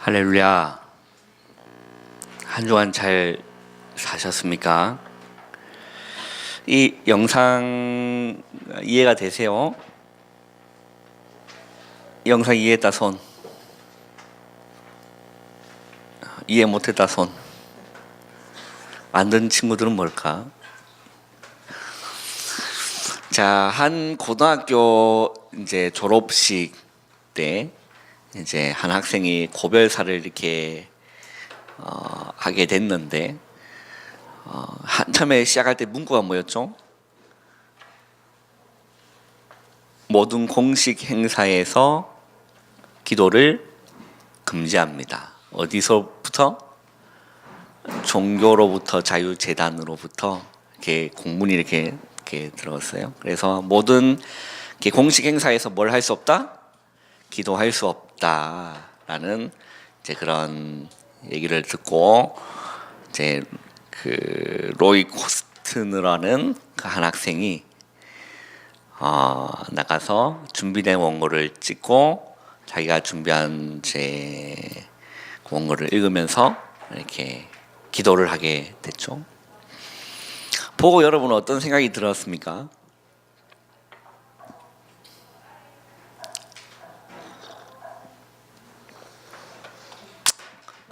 할렐루야. 한 주간 잘 사셨습니까? 이 영상 이해가 되세요? 영상 이해했다 손. 이해 못했다 손. 안 듣는 친구들은 뭘까? 자, 한 고등학교 이제 졸업식 때 이제 한 학생이 고별사를 이렇게 하게 됐는데 한참에 시작할 때 문구가 뭐였죠? 모든 공식 행사에서 기도를 금지합니다. 어디서부터? 종교로부터 자유재단으로부터 이렇게 공문이 이렇게 들어갔어요. 그래서 모든 공식 행사에서 뭘 할 수 없다? 기도할 수 없다라는 이제 그런 얘기를 듣고 이제 그 로이 코스트너라는 그 한 학생이 나가서 준비된 원고를 찍고 자기가 준비한 제 원고를 읽으면서 이렇게 기도를 하게 됐죠. 보고 여러분은 어떤 생각이 들었습니까?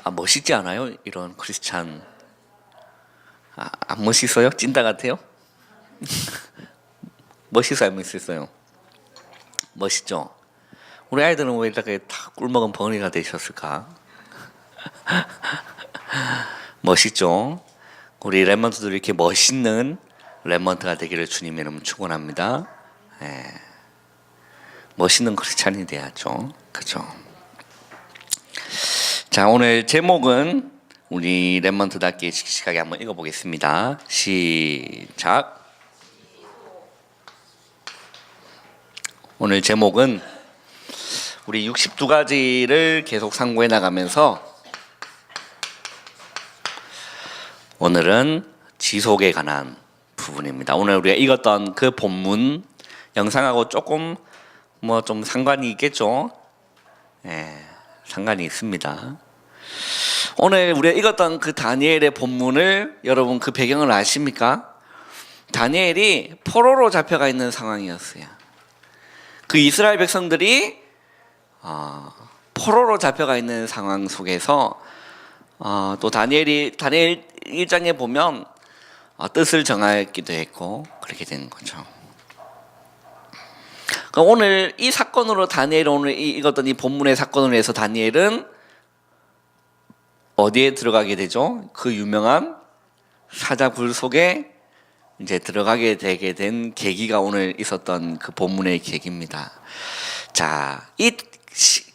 멋있지 않아요? 이런 크리스찬. 안 멋있어요? 찐따 같아요? 멋있어요? 안 멋있어요? 멋있죠? 우리 아이들은 왜 이렇게 다 꿀먹은 벙어리가 되셨을까? 멋있죠? 우리 랩먼트도 이렇게 멋있는 랩먼트가 되기를 주님의 이름으로 축원합니다. 멋있는 크리스찬이 돼야죠. 그죠? 자, 오늘 제목은 우리 랩먼트답게 씩씩하게 한번 읽어보겠습니다. 시작. 오늘 제목은 우리 62가지를 계속 상고해 나가면서 오늘은 지속에 관한 부분입니다. 오늘 우리가 읽었던 그 본문 영상하고 조금 좀 상관이 있겠죠? 상관이 있습니다. 오늘 우리가 읽었던 그 다니엘의 본문을 여러분 그 배경을 아십니까? 다니엘이 포로로 잡혀가 있는 상황이었어요. 그 이스라엘 백성들이 포로로 잡혀가 있는 상황 속에서 또 다니엘 1장에 보면 뜻을 정하기도 했고 그렇게 되는 거죠. 오늘 이 사건으로 다니엘 오늘 읽었던 이 본문의 사건으로 해서 다니엘은 어디에 들어가게 되죠? 그 유명한 사자굴 속에 이제 들어가게 되게 된 계기가 오늘 있었던 그 본문의 계기입니다. 자,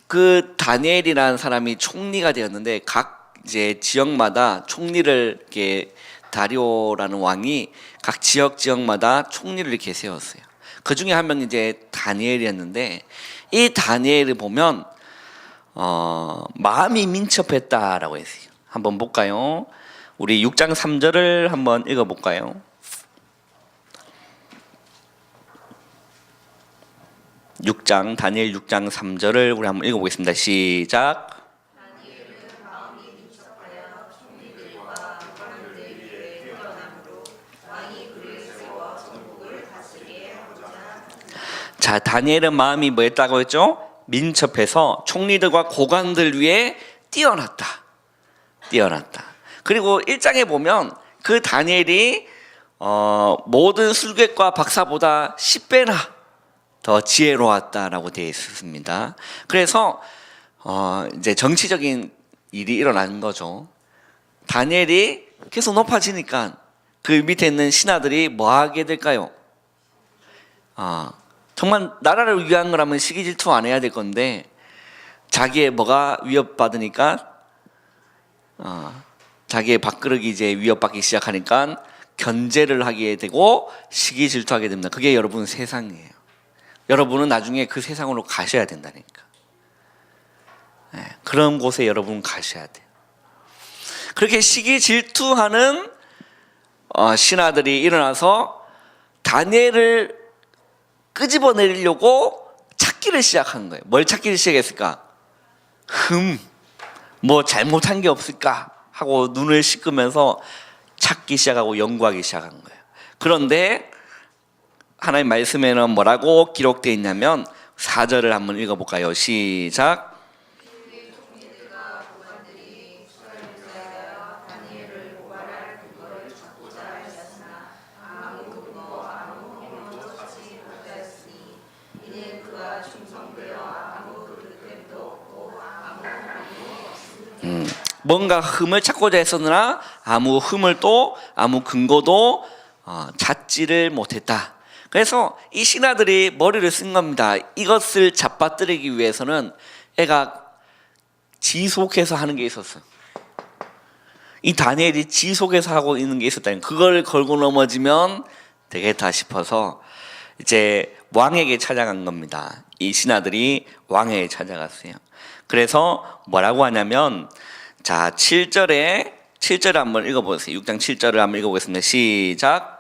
그 다니엘이라는 사람이 총리가 되었는데 각 이제 지역마다 총리를 이렇게 다리오라는 왕이 각 지역마다 총리를 이렇게 세웠어요. 그 중에 한 명이 이제 다니엘이었는데 이 다니엘을 보면 마음이 민첩했다라고 했어요. 한번 볼까요? 우리 6장 3절을 한번 읽어볼까요? 6장 다니엘 6장 3절을 우리 한번 읽어보겠습니다. 시작. 자, 다니엘은 마음이 뭐 했다고 했죠? 민첩해서 총리들과 고관들 위에 뛰어났다. 그리고 1장에 보면 그 다니엘이 모든 술객과 박사보다 10배나 더 지혜로웠다라고 되어 있습니다. 그래서 이제 정치적인 일이 일어나는 거죠. 다니엘이 계속 높아지니까 그 밑에 있는 신하들이 뭐 하게 될까요? 정말 나라를 위한 거라면 시기 질투 안 해야 될 건데 자기의 뭐가 위협받으니까 자기의 밥그릇이 이제 위협받기 시작하니까 견제를 하게 되고 시기 질투하게 됩니다. 그게 여러분 세상이에요. 여러분은 나중에 그 세상으로 가셔야 된다니까. 그런 곳에 여러분 가셔야 돼요. 그렇게 시기 질투하는 신하들이 일어나서 다니엘을 끄집어내려고 찾기를 시작한 거예요. 뭘 찾기를 시작했을까? 뭐 잘못한 게 없을까 하고 눈을 씻으면서 찾기 시작하고 연구하기 시작한 거예요. 그런데 하나님 말씀에는 뭐라고 기록되어 있냐면 4절을 한번 읽어볼까요? 시작. 뭔가 흠을 찾고자 했었으나 아무 흠을 또 아무 근거도 찾지를 못했다. 그래서 이 신하들이 머리를 쓴 겁니다. 이것을 잡아뜨리기 위해서는 애가 지속해서 하는 게 있었어. 이 다니엘이 지속해서 하고 있는 게 있었다니, 그걸 걸고 넘어지면 되겠다 싶어서 이제 왕에게 찾아간 겁니다. 이 신하들이 왕에게 찾아갔어요. 그래서 뭐라고 하냐면, 자, 7절을 한번 읽어보세요. 6장 7절을 한번 읽어보겠습니다. 시작.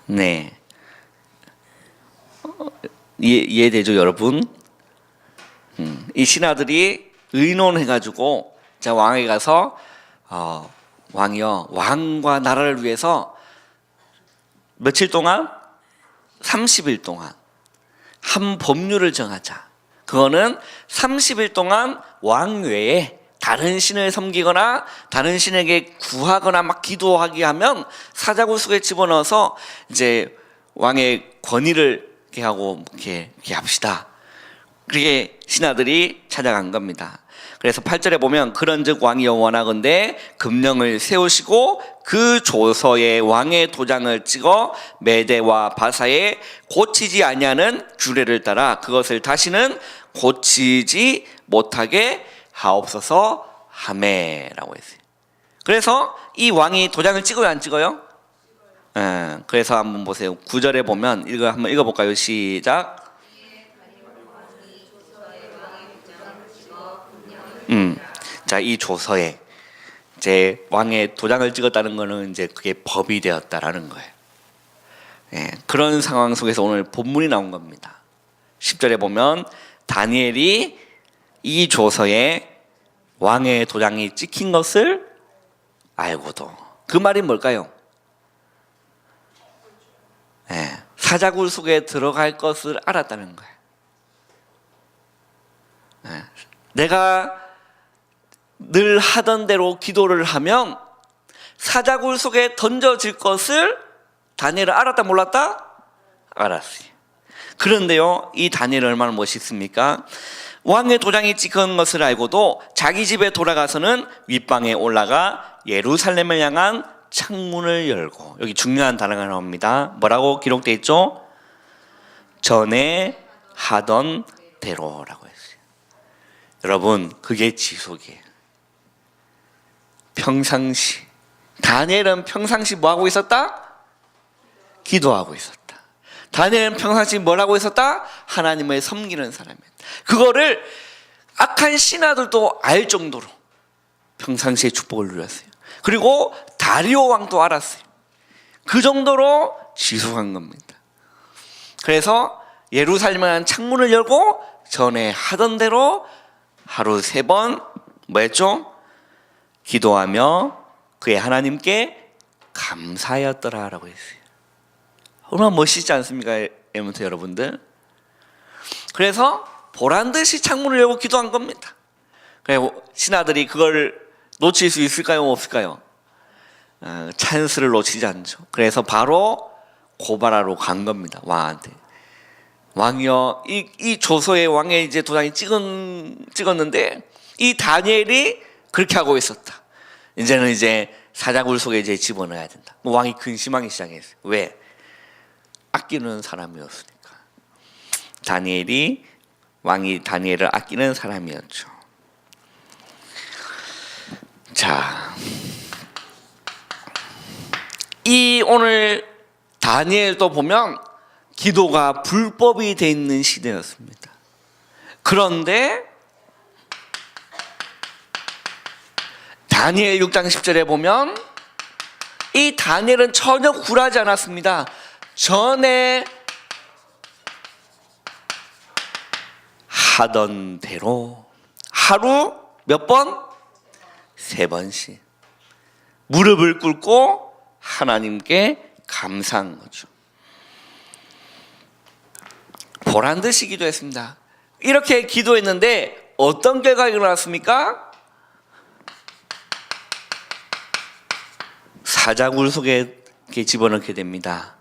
네, 이해되죠, 여러분? 이 신하들이 의논해가지고 자, 왕에게 가서 왕이여, 왕과 나라를 위해서 며칠 동안 30일 동안 한 법률을 정하자. 그거는 30일 동안 왕 외에 다른 신을 섬기거나 다른 신에게 구하거나 막 기도하게 하면 사자굴 속에 집어넣어서 이제 왕의 권위를 이렇게 하고 이렇게 합시다. 그렇게 신하들이 찾아간 겁니다. 그래서 8절에 보면 그런즉 왕이여 원하건대 금령을 세우시고 그 조서에 왕의 도장을 찍어 메대와 바사에 고치지 아니하는 규례를 따라 그것을 다시는 고치지 못하게 하옵소서 하매라고 했어요. 그래서 이 왕이 도장을 찍어요, 안 찍어요? 그래서 한번 보세요. 9절에 보면 이거 한번 읽어볼까요? 시작. 자, 이 조서에 이제 왕의 도장을 찍었다는 거는 이제 그게 법이 되었다라는 거예요. 그런 상황 속에서 오늘 본문이 나온 겁니다. 10절에 보면 다니엘이 이 조서에 왕의 도장이 찍힌 것을 알고도, 그 말이 뭘까요? 사자굴 속에 들어갈 것을 알았다는 거예요. 내가 늘 하던 대로 기도를 하면 사자굴 속에 던져질 것을 다니엘은 알았다 몰랐다? 알았어요. 그런데요, 이 다니엘은 얼마나 멋있습니까? 왕의 도장이 찍힌 것을 알고도 자기 집에 돌아가서는 윗방에 올라가 예루살렘을 향한 창문을 열고, 여기 중요한 단어가 나옵니다. 뭐라고 기록되어 있죠? 전에 하던 대로라고 했어요. 여러분, 그게 지속이에요. 평상시, 다니엘은 평상시 뭐 하고 있었다? 기도하고 있었다. 다니엘은 평상시 뭘 하고 있었다? 하나님을 섬기는 사람이었다. 그거를 악한 신하들도 알 정도로 평상시에 축복을 누렸어요. 그리고 다리오 왕도 알았어요. 그 정도로 지속한 겁니다. 그래서 예루살렘에 한 창문을 열고 전에 하던 대로 하루 3번 뭐 했죠? 기도하며 그의 하나님께 감사하였더라라고 했어요. 얼마나 멋있지 않습니까, 에몬트 여러분들? 그래서 보란듯이 창문을 열고 기도한 겁니다. 그리고 신하들이 그걸 놓칠 수 있을까요, 없을까요? 찬스를 놓치지 않죠. 그래서 바로 고발하러 간 겁니다, 왕한테. 왕이여, 이 조서의 왕의 이제 도장이 찍었는데 이 다니엘이 그렇게 하고 있었다. 이제는 이제 사자굴 속에 이제 집어넣어야 된다. 왕이 근심하기 시작했어요. 왜? 아끼는 사람이었으니까. 왕이 다니엘을 아끼는 사람이었죠. 자, 오늘 다니엘도 보면 기도가 불법이 돼 있는 시대였습니다. 그런데 다니엘 6장 10절에 보면 이 다니엘은 전혀 굴하지 않았습니다. 전에 하던 대로 하루 몇 번? 3번씩 무릎을 꿇고 하나님께 감사한 거죠. 보란 듯이 기도했습니다. 이렇게 기도했는데 어떤 결과가 일어났습니까? 사자굴 속에 집어넣게 됩니다.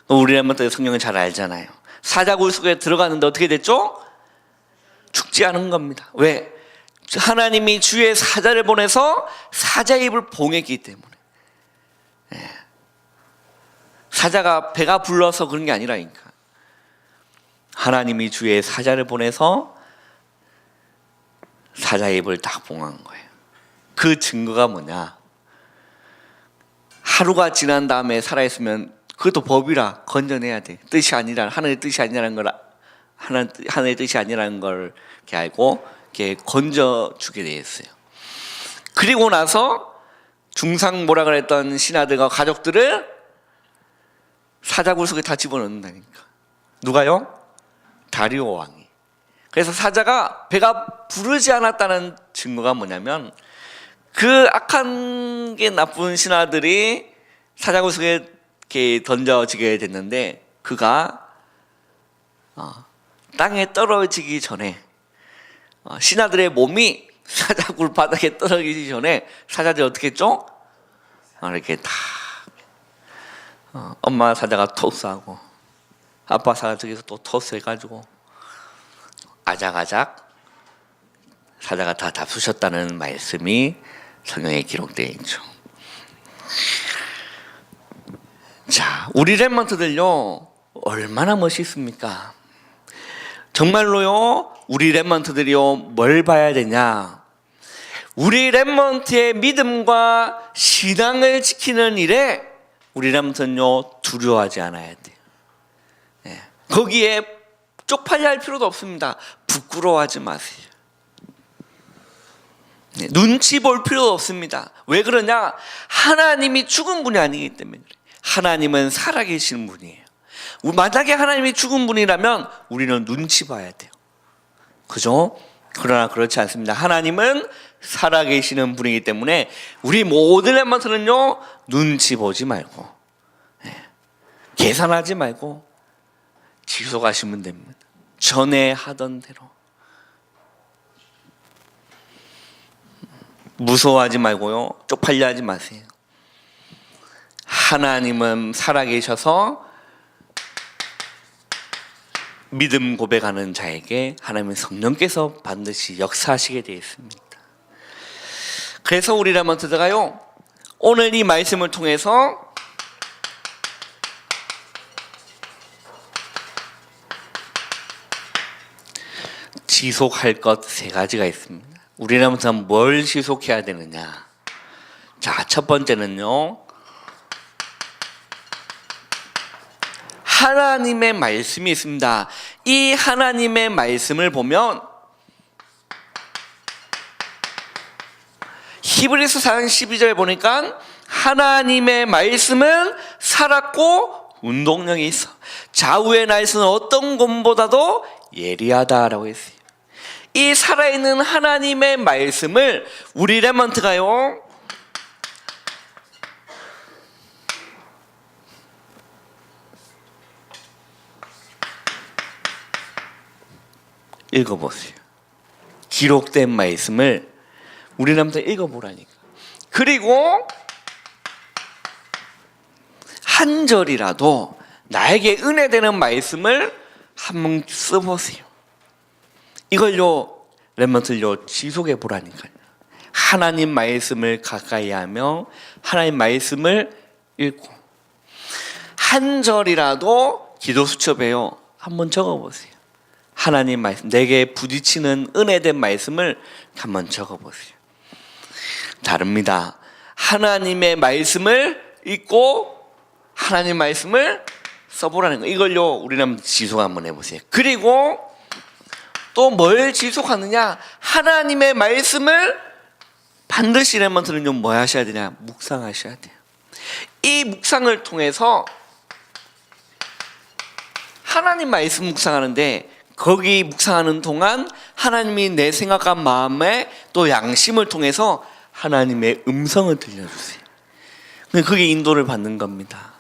우리는 성경을 잘 알잖아요. 사자굴 속에 들어갔는데 어떻게 됐죠? 죽지 않은 겁니다. 왜? 하나님이 주의 사자를 보내서 사자의 입을 봉했기 때문에. 사자가 배가 불러서 그런 게 아니라니까. 하나님이 주의 사자를 보내서 사자의 입을 딱 봉한 거예요. 그 증거가 뭐냐? 하루가 지난 다음에 살아있으면 그것도 법이라 건져내야 돼. 뜻이 아니라 하늘의 뜻이 아니라는 걸 하늘의 뜻이 아니라는 걸 이렇게 알고 이렇게 건져주게 돼 있어요. 그리고 나서 중상 모라 그랬던 신하들과 가족들을 사자굴 속에 다 집어넣는다니까. 누가요? 다리오 왕이. 그래서 사자가 배가 부르지 않았다는 증거가 뭐냐면 그 악한 게 나쁜 신하들이 사자굴 속에 이렇게 던져지게 됐는데 그가 땅에 떨어지기 전에 신하들의 몸이 사자굴 바닥에 떨어지기 전에 사자들이 어떻게 했죠? 이렇게 다 엄마 사자가 토스하고 아빠 사자 저기서 또 토스해가지고 아작아작 사자가 다 잡수셨다는 말씀이 성경에 기록되어 있죠. 자, 우리 랩런트들요 얼마나 멋있습니까? 정말로요 우리 랩런트들이요 뭘 봐야 되냐? 우리 랩런트의 믿음과 신앙을 지키는 일에 우리 랩런트는요 두려워하지 않아야 돼요. 거기에 쪽팔려 할 필요도 없습니다. 부끄러워하지 마세요. 눈치 볼 필요도 없습니다. 왜 그러냐? 하나님이 죽은 분이 아니기 때문에 그래요. 하나님은 살아계시는 분이에요. 만약에 하나님이 죽은 분이라면 우리는 눈치 봐야 돼요. 그죠? 그러나 그렇지 않습니다. 하나님은 살아계시는 분이기 때문에 우리 모든 랩런트는요 눈치 보지 말고 계산하지 말고 지속하시면 됩니다. 전에 하던 대로 무서워하지 말고요 쪽팔려 하지 마세요. 하나님은 살아계셔서 믿음 고백하는 자에게 하나님의 성령께서 반드시 역사하시게 되어 있습니다. 그래서 우리 랩런트들가요 오늘 이 말씀을 통해서 지속할 것 3가지가 있습니다. 우리 랩런트는 뭘 지속해야 되느냐? 자, 첫 번째는요 하나님의 말씀이 있습니다. 이 하나님의 말씀을 보면 히브리서 4장 12절에 보니까 하나님의 말씀은 살았고 운동력이 있어. 좌우의 날씨는 어떤 것보다도 예리하다라고 했어요. 이 살아있는 하나님의 말씀을 우리 랩런트가요 읽어보세요. 기록된 말씀을 우리 랩런트 읽어보라니까. 그리고 한 절이라도 나에게 은혜되는 말씀을 한번 써보세요. 이걸요 랩런트를요 지속해 보라니까요. 하나님 말씀을 가까이 하며 하나님 말씀을 읽고 한 절이라도 기도 수첩에요 한번 적어보세요. 하나님 말씀, 내게 부딪히는 은혜된 말씀을 한번 적어보세요. 다릅니다. 하나님의 말씀을 읽고 하나님 말씀을 써보라는 거. 이걸요 우리는 한번 지속 한번 해보세요. 그리고 또 뭘 지속하느냐? 하나님의 말씀을 반드시 렘넌트는요 뭐 하셔야 되냐? 묵상하셔야 돼요. 이 묵상을 통해서 하나님 말씀 묵상하는데, 거기 묵상하는 동안 하나님이 내 생각과 마음에 또 양심을 통해서 하나님의 음성을 들려주세요. 그게 인도를 받는 겁니다.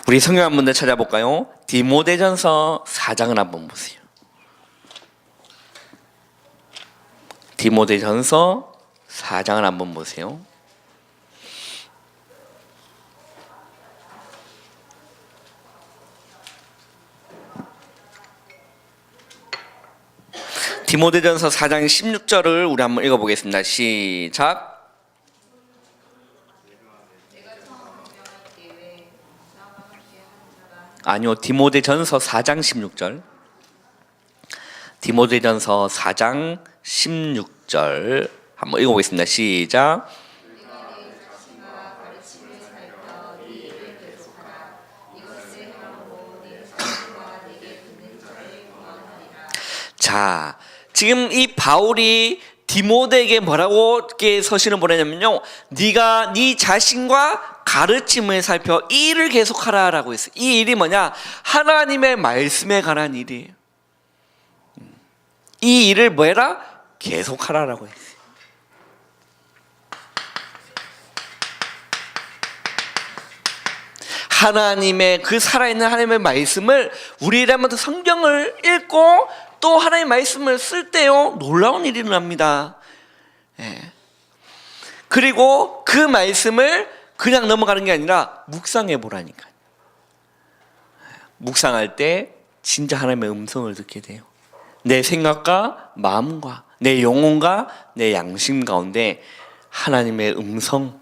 우리 성경 한 번 더 찾아볼까요? 디모데전서 4장을 한번 보세요. 디모데전서 4장을 한번 보세요. 디모데전서 4장 16절을 우리 한번 읽어보겠습니다. 시작. 아니요, 디모데전서 4장 16절. 디모데전서 4장 16절 한번 읽어보겠습니다. 시작. 자, 지금 이 바울이 디모데에게 뭐라고 서신을 보내냐면요, 네가 네 자신과 가르침을 살펴 이 일을 계속하라라고 했어요. 이 일이 뭐냐? 하나님의 말씀에 관한 일이에요. 이 일을 뭐 해라? 계속하라라고 했어요. 하나님의 그 살아있는 하나님의 말씀을, 우리라면 성경을 읽고 또 하나님의 말씀을 쓸 때요 놀라운 일이 일어납니다. 예. 그리고 그 말씀을 그냥 넘어가는 게 아니라 묵상해 보라니까요. 묵상할 때 진짜 하나님의 음성을 듣게 돼요. 내 생각과 마음과 내 영혼과 내 양심 가운데 하나님의 음성,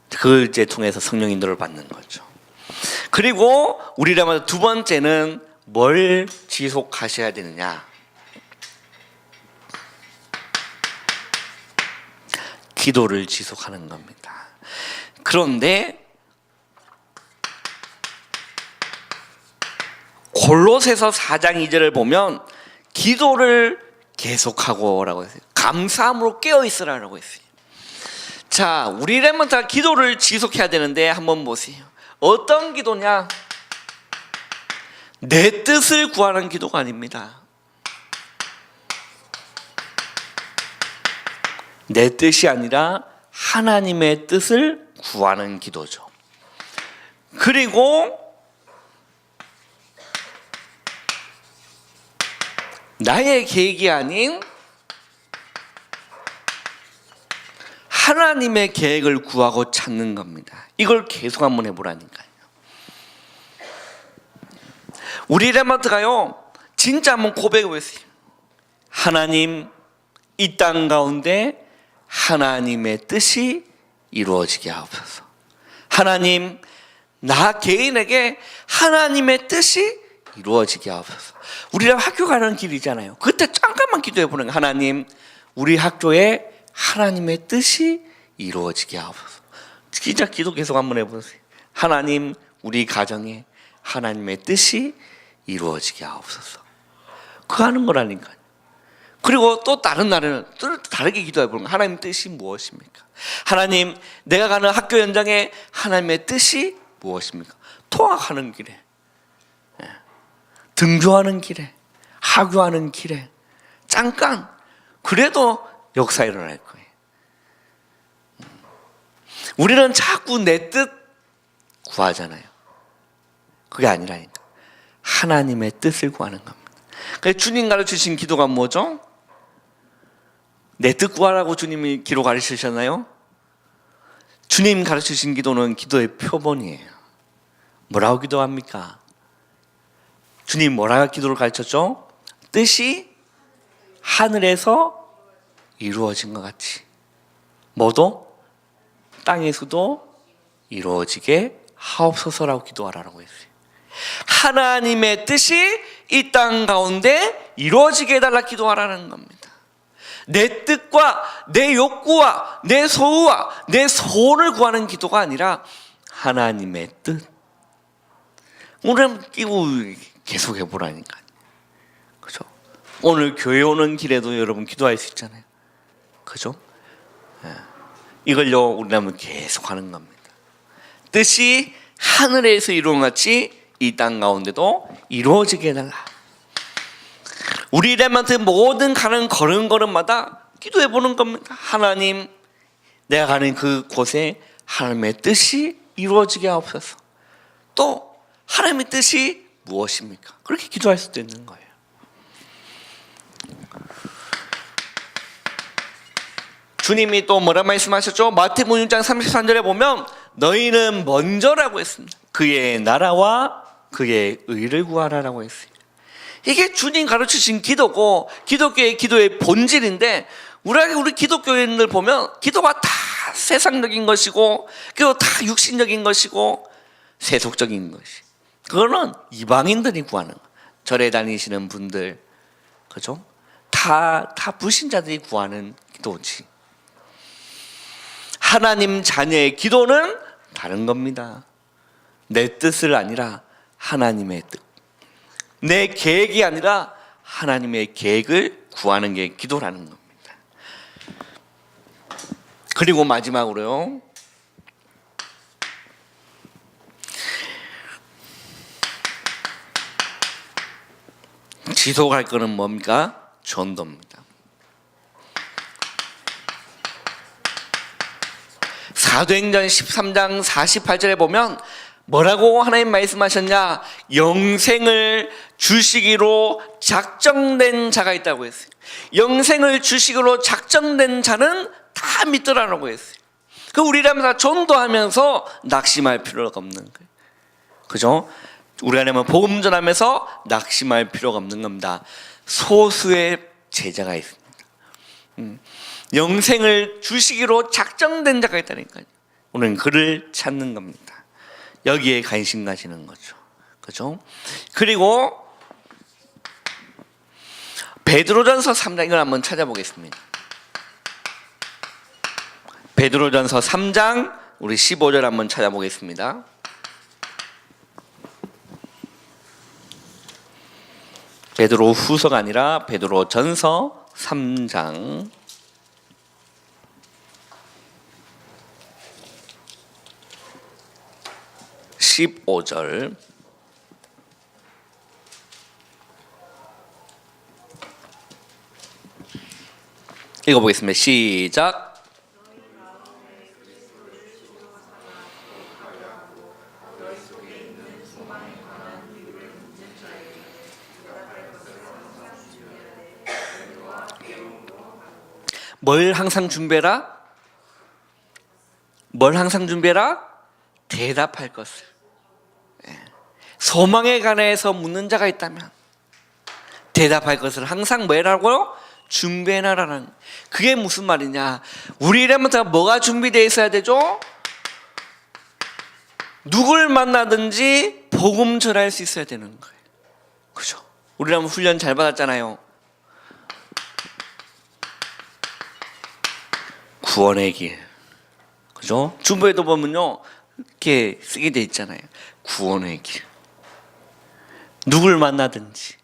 그걸 이제 통해서 성령 인도를 받는 거죠. 그리고 우리라면 두 번째는 뭘 지속하셔야 되느냐? 기도를 지속하는 겁니다. 그런데 골로새서 4장 2절을 보면 기도를 계속하고 라고 했어요. 감사함으로 깨어있으라고 했어요. 자, 우리라면 다 기도를 지속해야 되는데 한번 보세요. 어떤 기도냐? 내 뜻을 구하는 기도가 아닙니다. 내 뜻이 아니라 하나님의 뜻을 구하는 기도죠. 그리고 나의 계획이 아닌 하나님의 계획을 구하고 찾는 겁니다. 이걸 계속 한번 해보라니까요. 우리 렘넌트가요 진짜 한번 고백해보세요. 하나님, 이 땅 가운데 하나님의 뜻이 이루어지게 하옵소서. 하나님, 나 개인에게 하나님의 뜻이 이루어지게 하옵소서. 우리가 학교 가는 길이잖아요. 그때 잠깐만 기도해보는 거예요. 하나님, 우리 학교에 하나님의 뜻이 이루어지게 하옵소서. 진짜 기도 계속 한번 해보세요. 하나님, 우리 가정에 하나님의 뜻이 이루어지게 하옵소서. 그거 하는 거라니까요. 그리고 또 다른 날에는 또 다르게 기도해보는 거예요. 하나님의 뜻이 무엇입니까? 하나님, 내가 가는 학교 현장에 하나님의 뜻이 무엇입니까? 통학하는 길에, 등교하는 길에, 하교하는 길에 잠깐 그래도 역사 일어날 거예요. 우리는 자꾸 내 뜻 구하잖아요. 그게 아니라니까 하나님의 뜻을 구하는 겁니다. 그래서 주님 가르치신 기도가 뭐죠? 내 뜻 구하라고 주님이 기도 가르치셨나요? 주님 가르치신 기도는 기도의 표본이에요. 뭐라고 기도합니까? 주님 뭐라고 기도를 가르쳤죠? 뜻이 하늘에서 이루어진 것 같이 뭐도 땅에서도 이루어지게 하옵소서라고 기도하라고 했어요. 하나님의 뜻이 이 땅 가운데 이루어지게 해달라 기도하라는 겁니다. 내 뜻과 내 욕구와 내 소유와 내 소원을 구하는 기도가 아니라 하나님의 뜻. 오늘 끼고 계속 해보라니까요. 그죠? 오늘 교회 오는 길에도 여러분 기도할 수 있잖아요. 그죠? 이걸요 우리는 계속 하는 겁니다. 뜻이 하늘에서 이루어진 같이 이 땅 가운데도 이루어지게 해달라. 우리 렘넌트 모든 가는 걸음걸음마다 기도해 보는 겁니다. 하나님, 내가 가는 그 곳에 하나님의 뜻이 이루어지게 하옵소서. 또 하나님의 뜻이 무엇입니까? 그렇게 기도할 수도 있는 거예요. 주님이 또 뭐라 말씀하셨죠? 마태복음 6장 33절에 보면 너희는 먼저라고 했습니다. 그의 나라와 그의 의를 구하라라고 했어요. 이게 주님 가르치신 기도고 기독교의 기도의 본질인데 우리 기독교인들 보면 기도가 다 세상적인 것이고 그리고 다 육신적인 것이고 세속적인 것이, 그거는 이방인들이 구하는 거. 절에 다니시는 분들, 그죠? 다 불신자들이 구하는 기도지. 하나님 자녀의 기도는 다른 겁니다. 내 뜻을 아니라 하나님의 뜻, 내 계획이 아니라 하나님의 계획을 구하는 게 기도라는 겁니다. 그리고 마지막으로요, 지속할 거는 뭡니까? 전도입니다. 사도행전 13장 48절에 보면 뭐라고 하나님 말씀하셨냐? 영생을 주시기로 작정된 자가 있다고 했어요. 영생을 주시기로 작정된 자는 다 믿더라라고 했어요. 그 우리라면 다 전도하면서 낙심할 필요가 없는 거예요. 그죠? 우리라면 복음 전하면서 낙심할 필요가 없는 겁니다. 소수의 제자가 있습니다. 영생을 주시기로 작정된 자가 있다니까요. 우리는 그를 찾는 겁니다. 여기에 관심 가지는 거죠. 그죠? 그리고 베드로전서 3장, 이걸 한번 찾아보겠습니다. 베드로전서 3장 우리 15절 한번 찾아보겠습니다. 베드로 후서가 아니라 베드로 전서 3장 15절. 읽어보겠습니다. 시작. 뭘 항상 준비해라? 뭘 항상 준비해라? 대답할 것을. 소망에 관해서 묻는 자가 있다면 대답할 것을 항상 뭐 해라고요? 준비해놔라는. 그게 무슨 말이냐? 우리라면 다 뭐가 준비되어 있어야 되죠? 누굴 만나든지 복음 전할 수 있어야 되는 거예요. 그죠? 우리라면 훈련 잘 받았잖아요. 구원의 길. 그죠? 중보에도 보면요, 이렇게 쓰게 돼 있잖아요. 구원의 길. 누굴 만나든지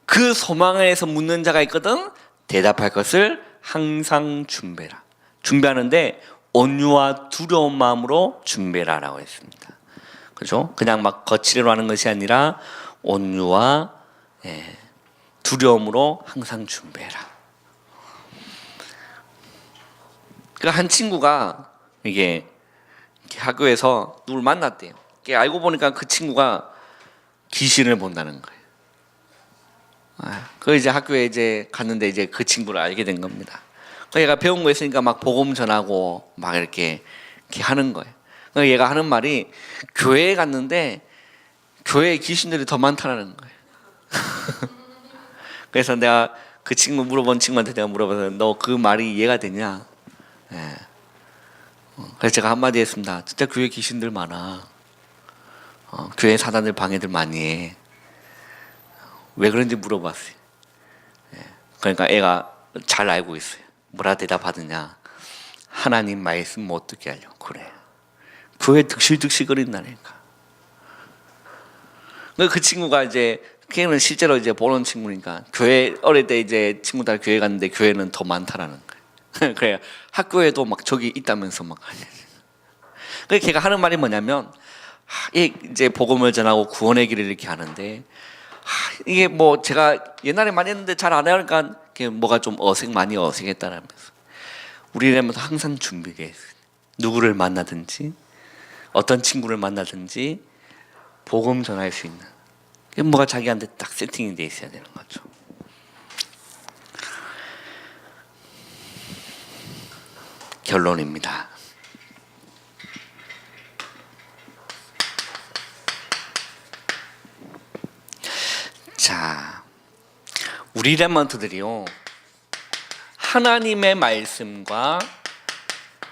그 소망에서 묻는 자가 있거든. 대답할 것을 항상 준비해라. 준비하는데 온유와 두려운 마음으로 준비해라라고 했습니다. 그죠? 그냥 막 거칠로 하는 것이 아니라 온유와 두려움으로 항상 준비해라. 그 한 친구가 이게 학교에서 누굴 만났대요. 알고 보니까 그 친구가 귀신을 본다는 거예요. 그 이제 학교에 이제 갔는데 이제 그 친구를 알게 된 겁니다. 그 얘가 배운 거 있으니까 막 복음 전하고 막 이렇게 하는 거예요. 그 얘가 하는 말이 교회에 갔는데 교회에 귀신들이 더 많다는 거예요. 그래서 내가 그 친구 물어본 친구한테 내가 물어봐서 너 그 말이 이해가 되냐? 그래서 제가 한마디 했습니다. 진짜 교회 귀신들 많아. 교회 사단들 방해들 많이 해. 왜 그런지 물어봤어요. 그러니까 애가 잘 알고 있어요. 뭐라 대답하느냐? 하나님 말씀 못 듣게 하려고 그래. 교회 득실득실거린다니까. 그 친구가 이제 걔는 실제로 이제 보는 친구니까 교회 어릴 때 이제 친구들 교회 갔는데 교회는 더 많다라는 거예요. 그래 학교에도 막 저기 있다면서 막. 그래 걔가 하는 말이 뭐냐면 이제 복음을 전하고 구원의 길을 이렇게 하는데 이게 뭐 제가 옛날에 많이 했는데 잘 안 하니까 뭐가 좀 많이 어색했다라면서 우리라면 항상 준비돼 있어요. 누구를 만나든지 어떤 친구를 만나든지 복음 전할 수 있는 뭐가 자기한테 딱 세팅이 돼 있어야 되는 거죠. 결론입니다. 자, 우리 랩런트들이요 하나님의 말씀과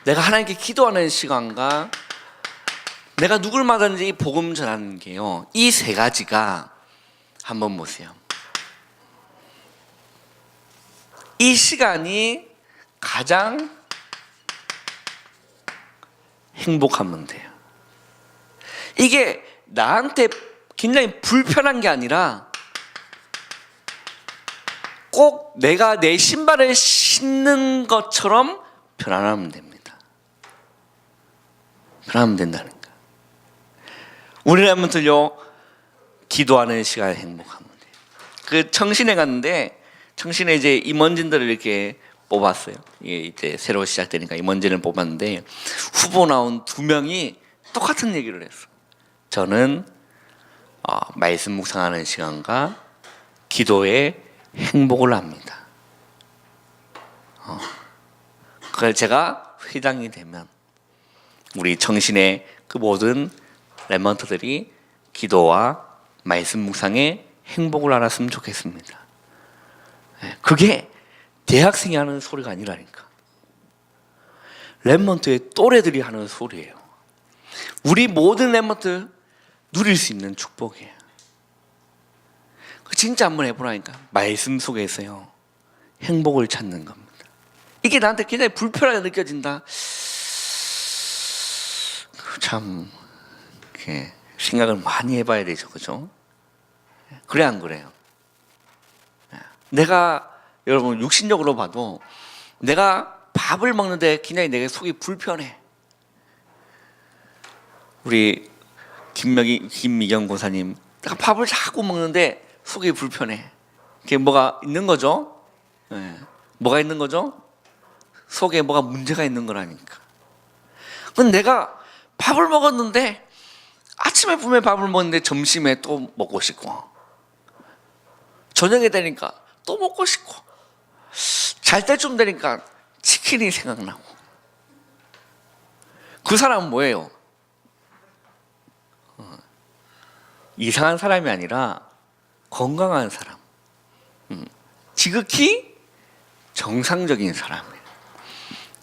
내가 하나님께 기도하는 시간과 내가 누굴 만나든지 복음 전하는 게요 이 세 가지가 한번 보세요. 이 시간이 가장 행복하면 돼요. 이게 나한테 굉장히 불편한 게 아니라 꼭 내가 내 신발을 신는 것처럼 편안하면 됩니다. 편안하면 된다는 거예요. 우리라면들요 기도하는 시간에 행복하면 돼요. 그 청신에 갔는데 청신에 이제 임원진들을 이렇게 뽑았어요. 이게 이제 새로 시작되니까 임원진을 뽑았는데 후보 나온 2명이 똑같은 얘기를 했어. 저는 말씀 묵상하는 시간과 기도에 행복을 합니다. 그걸 제가 회장이 되면 우리 청신의 그 모든 랩런트들이 기도와 말씀 묵상에 행복을 알았으면 좋겠습니다. 그게 대학생이 하는 소리가 아니라니까. 랩런트의 또래들이 하는 소리예요. 우리 모든 랩런트 누릴 수 있는 축복이에요. 진짜 한번 해보라니까. 말씀 속에서요 행복을 찾는 겁니다. 이게 나한테 굉장히 불편하게 느껴진다. 참 이렇게 생각을 많이 해봐야 되죠, 그죠? 그래 안 그래요? 내가 여러분 육신적으로 봐도 내가 밥을 먹는데 굉장히 내게 속이 불편해. 우리 김미경 고사님, 내가 밥을 자꾸 먹는데 속이 불편해. 그게 뭐가 있는 거죠? 네. 뭐가 있는 거죠? 속에 뭐가 문제가 있는 거라니까. 근데 내가 밥을 먹었는데 아침에 분명히 밥을 먹는데 점심에 또 먹고 싶고 저녁에 되니까 또 먹고 싶고 잘 때쯤 되니까 치킨이 생각나고. 그 사람은 뭐예요? 이상한 사람이 아니라 건강한 사람, 지극히 정상적인 사람이에요.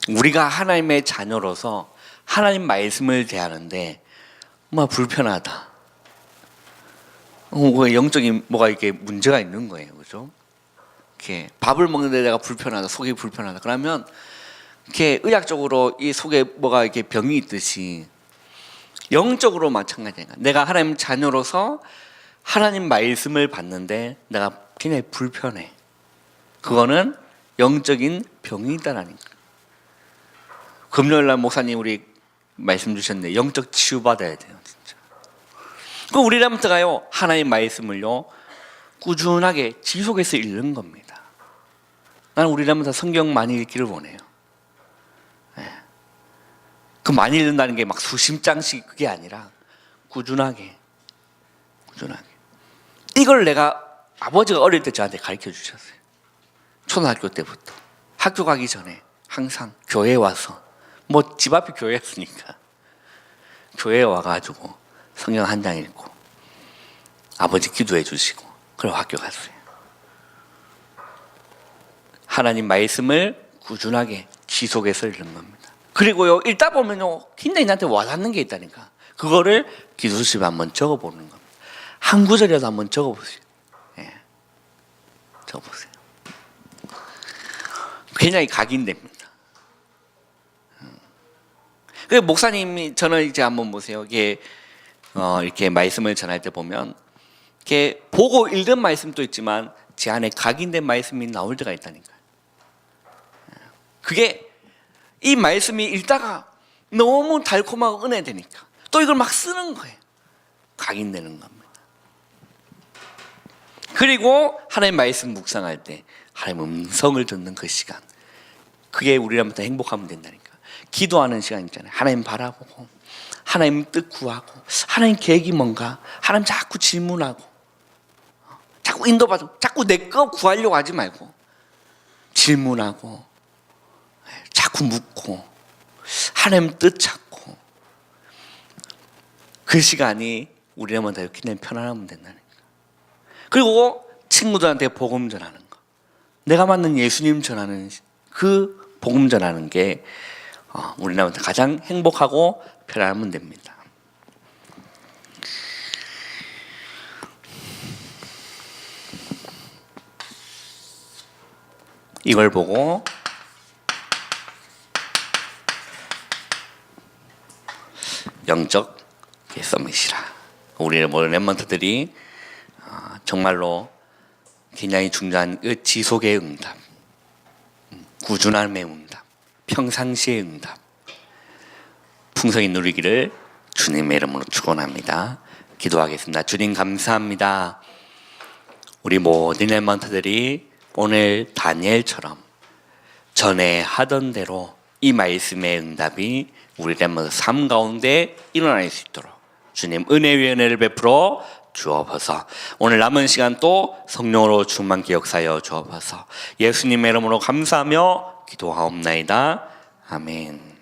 우리가 하나님의 자녀로서 하나님 말씀을 대하는데 뭐 불편하다, 영적인 뭐가 이렇게 문제가 있는 거예요, 그죠? 이렇게 밥을 먹는데 내가 불편하다, 속이 불편하다. 그러면 이렇게 의학적으로 이 속에 뭐가 이렇게 병이 있듯이 영적으로 마찬가지예요. 내가 하나님 자녀로서 하나님 말씀을 받는데 내가 굉장히 불편해. 그거는 영적인 병이 있다라니까. 금요일날 목사님 우리 말씀 주셨는데 영적 치유받아야 돼요, 진짜. 그럼 우리 람트가요 하나님 말씀을요 꾸준하게 지속해서 읽는 겁니다. 나는 우리 람트 성경 많이 읽기를 원해요. 그 많이 읽는다는 게 막 수십 장씩 그게 아니라 꾸준하게. 이걸 내가 아버지가 어릴 때 저한테 가르쳐 주셨어요. 초등학교 때부터 학교 가기 전에 항상 교회에 와서 뭐 집 앞이 교회였으니까 교회에 와가지고 성경 한 장 읽고 아버지 기도해 주시고 그리고 학교 갔어요. 하나님 말씀을 꾸준하게 지속해서 읽는 겁니다. 그리고요 읽다 보면요 굉장히 나한테 와닿는 게 있다니까. 그거를 기도집에 한번 적어보는 겁니다. 한 구절이라도 한번 적어보세요. 적어보세요. 굉장히 각인됩니다. 그 목사님이 저는 이제 한번 보세요. 이게 이렇게 말씀을 전할 때 보면 이렇게 보고 읽은 말씀도 있지만 제 안에 각인된 말씀이 나올 때가 있다니까요. 그게 이 말씀이 읽다가 너무 달콤하고 은혜되니까 또 이걸 막 쓰는 거예요. 각인되는 겁니다. 그리고 하나님 말씀 묵상할 때 하나님 음성을 듣는 그 시간, 그게 우리라면 행복하면 된다니까. 기도하는 시간 있잖아요. 하나님 바라보고 하나님 뜻 구하고 하나님 계획이 뭔가, 하나님 자꾸 질문하고 자꾸 인도받고 자꾸 내 거 구하려고 하지 말고 질문하고 자꾸 묻고 하나님 뜻 찾고, 그 시간이 우리라면 다 굉장히 편안하면 된다니까. 그리고 친구들한테 복음 전하는 거, 내가 만난 예수님 전하는 그 복음 전하는 게 우리나라한테 가장 행복하고 편안하면 됩니다. 이걸 보고 영적 서밋이라, 우리 모든 랩먼트들이 정말로 굉장히 중요한 지속의 응답, 꾸준함의 응답, 평상시의 응답, 풍성히 누리기를 주님의 이름으로 축원합니다. 기도하겠습니다. 주님 감사합니다. 우리 모든 랩먼트들이 오늘 다니엘처럼 전에 하던 대로 이 말씀의 응답이 우리 랩먼트 삶 가운데 일어날 수 있도록 주님 은혜의 은혜를 베풀어 주옵소서. 오늘 남은 시간 또 성령으로 충만케 역사하여 주옵소서. 예수님의 이름으로 감사하며 기도하옵나이다. 아멘.